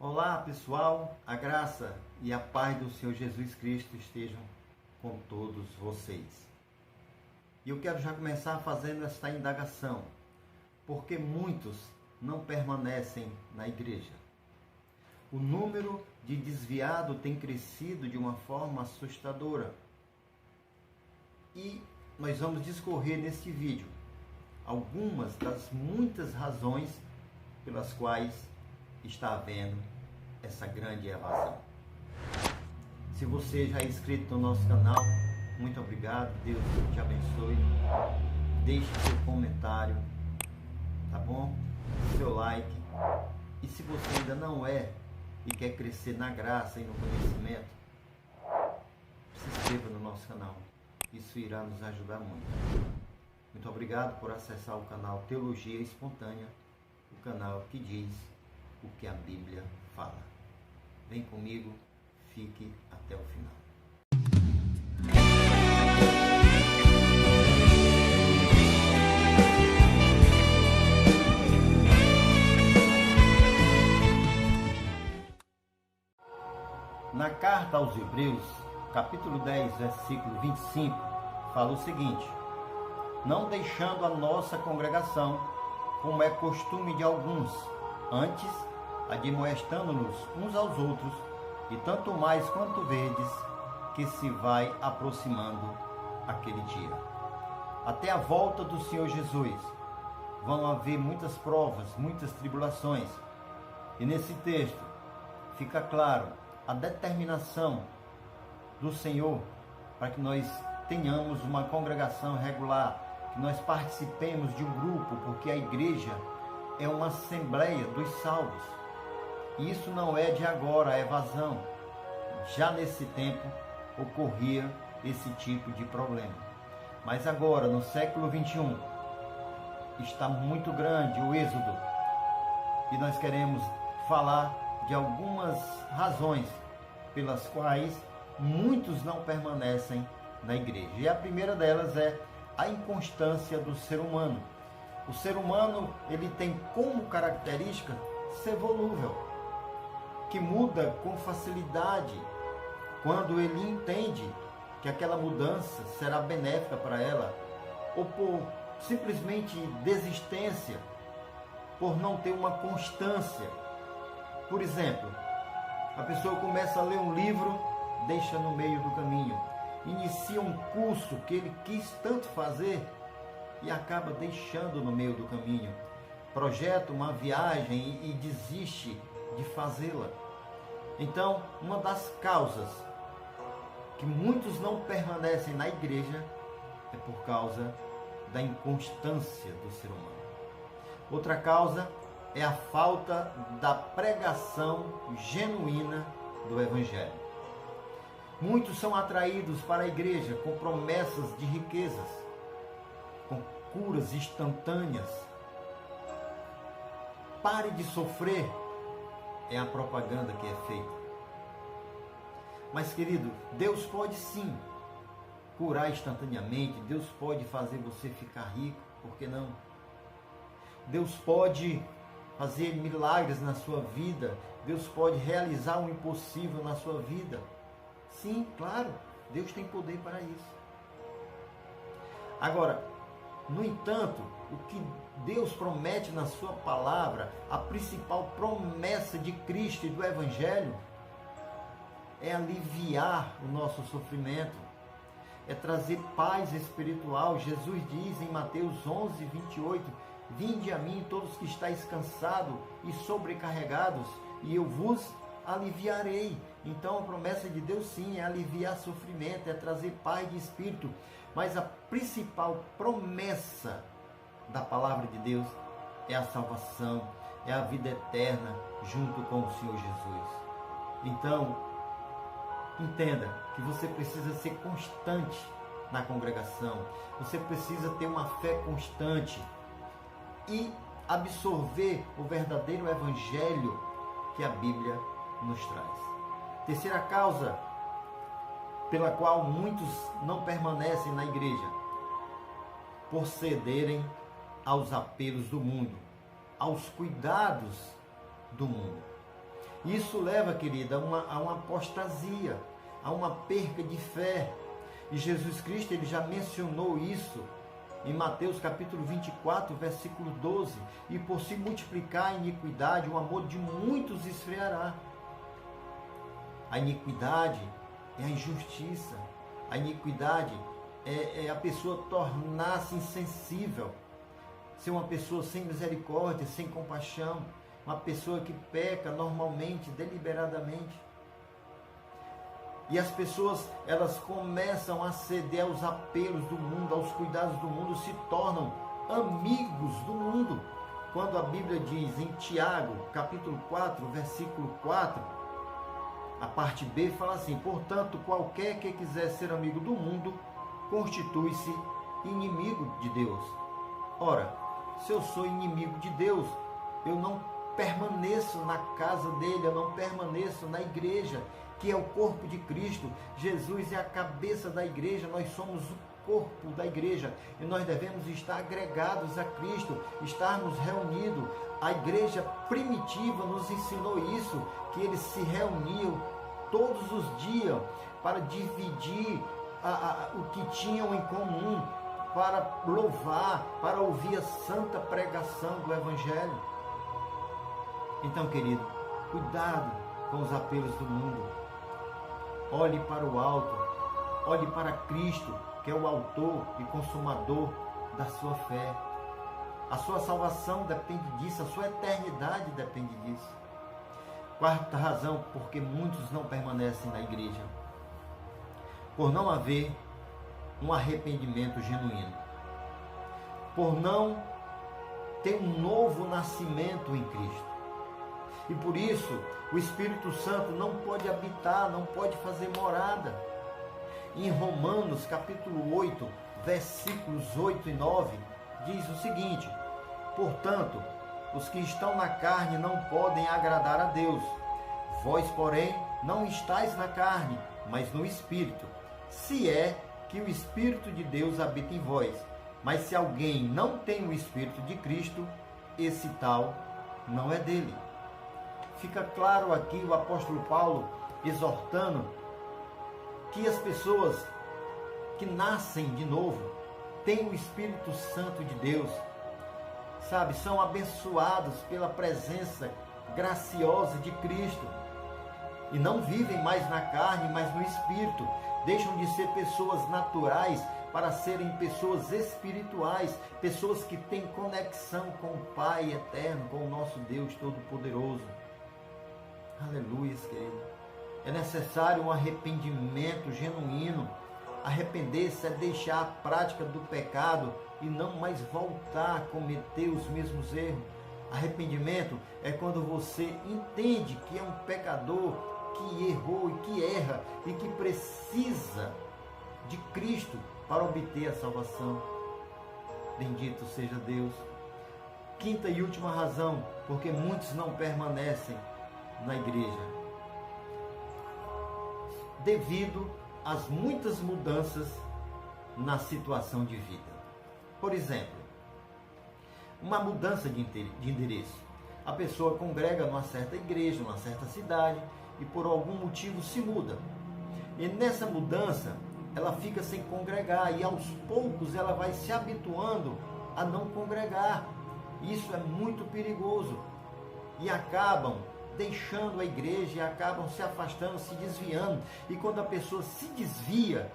Olá pessoal, a graça e a paz do Senhor Jesus Cristo estejam com todos vocês. E eu quero já começar fazendo esta indagação, porque muitos não permanecem na igreja. O número de desviados tem crescido de uma forma assustadora. E nós vamos discorrer neste vídeo algumas das muitas razões pelas quais está havendo essa grande evasão. Se você já é inscrito no nosso canal, muito obrigado, Deus te abençoe. Deixe seu comentário, tá bom? Seu like. E se você ainda não é e quer crescer na graça e no conhecimento, se inscreva no nosso canal. Isso irá nos ajudar muito. Muito obrigado por acessar o canal Teologia Espontânea, o canal que diz o que a Bíblia fala. Vem comigo, fique até o final. Na carta aos Hebreus, capítulo 10, versículo 25, fala o seguinte: não deixando a nossa congregação, como é costume de alguns, antes admoestando-nos uns aos outros, e tanto mais quanto vedes que se vai aproximando aquele dia. Até a volta do Senhor Jesus vão haver muitas provas, muitas tribulações. E nesse texto fica claro a determinação do Senhor para que nós tenhamos uma congregação regular, que nós participemos de um grupo, porque a igreja é uma assembleia dos salvos. E isso não é de agora, a evasão. Já nesse tempo ocorria esse tipo de problema. Mas agora, no século 21, está muito grande o êxodo. E nós queremos falar de algumas razões pelas quais muitos não permanecem na igreja. E a primeira delas é a inconstância do ser humano. O ser humano, ele tem como característica ser volúvel, que muda com facilidade quando ele entende que aquela mudança será benéfica para ela, ou por simplesmente desistência, por não ter uma constância. Por exemplo, a pessoa começa a ler um livro, deixa no meio do caminho, inicia um curso que ele quis tanto fazer e acaba deixando no meio do caminho, projeta uma viagem e desiste de fazê-la. Então, uma das causas que muitos não permanecem na igreja é por causa da inconstância do ser humano. Outra causa é a falta da pregação genuína do Evangelho. Muitos são atraídos para a igreja com promessas de riquezas, com curas instantâneas. Pare de sofrer é a propaganda que é feita. Mas, querido, Deus pode sim curar instantaneamente, Deus pode fazer você ficar rico, por que não? Deus pode fazer milagres na sua vida, Deus pode realizar o impossível na sua vida. Sim, claro, Deus tem poder para isso. Agora, no entanto, o que Deus promete na sua palavra, a principal promessa de Cristo e do Evangelho, é aliviar o nosso sofrimento, é trazer paz espiritual. Jesus diz em Mateus 11, 28, vinde a mim todos que estáis cansados e sobrecarregados, e eu vos aliviarei. Então a promessa de Deus sim é aliviar sofrimento, é trazer paz de espírito. Mas a principal promessa da palavra de Deus é a salvação, é a vida eterna junto com o Senhor Jesus. Então, entenda que você precisa ser constante na congregação, você precisa ter uma fé constante e absorver o verdadeiro evangelho que a Bíblia nos traz. Terceira causa pela qual muitos não permanecem na igreja, por cederem aos apelos do mundo, aos cuidados do mundo. Isso leva, querida, a uma apostasia, a uma perca de fé. E Jesus Cristo, ele já mencionou isso em Mateus capítulo 24, versículo 12. E por se multiplicar a iniquidade, o amor de muitos esfriará. A iniquidade é a injustiça. A iniquidade é a pessoa tornar-se insensível. Ser uma pessoa sem misericórdia, sem compaixão. Uma pessoa que peca normalmente, deliberadamente. E as pessoas, elas começam a ceder aos apelos do mundo, aos cuidados do mundo, se tornam amigos do mundo. Quando a Bíblia diz em Tiago, capítulo 4, versículo 4, a parte B fala assim: portanto, qualquer que quiser ser amigo do mundo, constitui-se inimigo de Deus. Ora, se eu sou inimigo de Deus, eu não permaneço na casa dele, eu não permaneço na igreja, que é o corpo de Cristo. Jesus é a cabeça da igreja, nós somos o corpo da igreja e nós devemos estar agregados a Cristo, estarmos reunidos. A igreja primitiva nos ensinou isso, que eles se reuniam todos os dias para dividir o que tinham em comum, para louvar, para ouvir a santa pregação do Evangelho. Então, querido, cuidado com os apelos do mundo. Olhe para o alto, olhe para Cristo, que é o autor e consumador da sua fé. A sua salvação depende disso, a sua eternidade depende disso. Quarta razão, porque muitos não permanecem na igreja. Por não haver um arrependimento genuíno. Por não ter um novo nascimento em Cristo. E por isso, o Espírito Santo não pode habitar, não pode fazer morada. Em Romanos, capítulo 8, versículos 8 e 9, diz o seguinte: portanto, os que estão na carne não podem agradar a Deus. Vós, porém, não estáis na carne, mas no Espírito, se é que o Espírito de Deus habita em vós. Mas se alguém não tem o Espírito de Cristo, esse tal não é dele. Fica claro aqui o apóstolo Paulo exortando que as pessoas que nascem de novo têm o Espírito Santo de Deus, sabe, são abençoados pela presença graciosa de Cristo e não vivem mais na carne, mas no Espírito. Deixam de ser pessoas naturais para serem pessoas espirituais, pessoas que têm conexão com o Pai eterno, com o nosso Deus Todo-Poderoso. Aleluia, querido. É necessário um arrependimento genuíno. Arrepender-se é deixar a prática do pecado e não mais voltar a cometer os mesmos erros. Arrependimento é quando você entende que é um pecador, que errou e que erra e que precisa de Cristo para obter a salvação. Bendito seja Deus. Quinta e última razão, porque muitos não permanecem na igreja, devido às muitas mudanças na situação de vida. Por exemplo, uma mudança de endereço. A pessoa congrega numa certa igreja, numa certa cidade, e por algum motivo se muda. E nessa mudança, ela fica sem congregar, e aos poucos ela vai se habituando a não congregar. Isso é muito perigoso. E acabam deixando a igreja e acabam se afastando, se desviando. E quando a pessoa se desvia,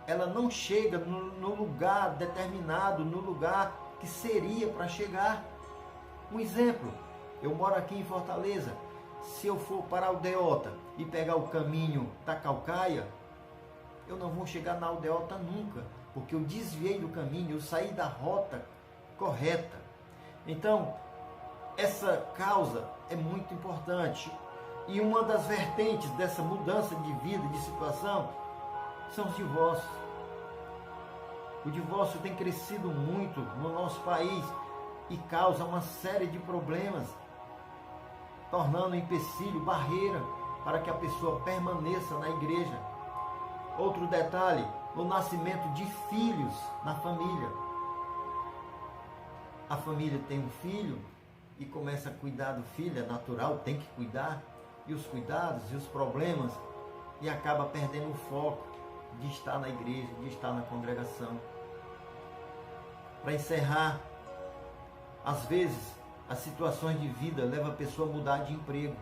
ela não chega no lugar determinado, no lugar que seria para chegar. Um exemplo, eu moro aqui em Fortaleza. Se eu for para a Aldeota e pegar o caminho da Caucaia, eu não vou chegar na Aldeota nunca, porque eu desviei do caminho, eu saí da rota correta. Então, essa causa é muito importante. E uma das vertentes dessa mudança de vida, de situação, são os divórcios. O divórcio tem crescido muito no nosso país e causa uma série de problemas, tornando empecilho, barreira para que a pessoa permaneça na igreja. Outro detalhe, o nascimento de filhos na família. A família tem um filho e começa a cuidar do filho, é natural, tem que cuidar. e os cuidados e os problemas e acaba perdendo o foco de estar na igreja, de estar na congregação. Para encerrar, às vezes as situações de vida levam a pessoa a mudar de emprego.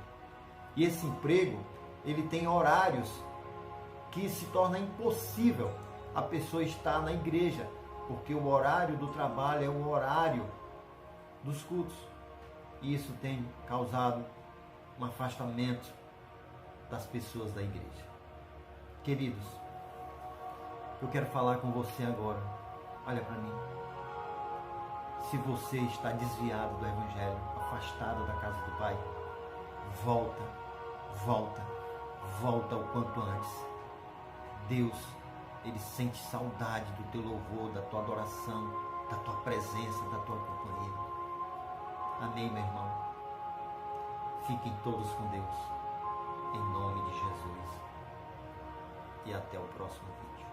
E esse emprego, ele tem horários que se torna impossível a pessoa estar na igreja, porque o horário do trabalho é o horário dos cultos. E isso tem causado um afastamento das pessoas da igreja. Queridos, eu quero falar com você agora. Olha para mim. Se você está desviado do Evangelho, afastado da casa do Pai, volta o quanto antes. Deus, Ele sente saudade do teu louvor, da tua adoração, da tua presença, da tua companhia. Amém, meu irmão? Fiquem todos com Deus, em nome de Jesus. E até o próximo vídeo.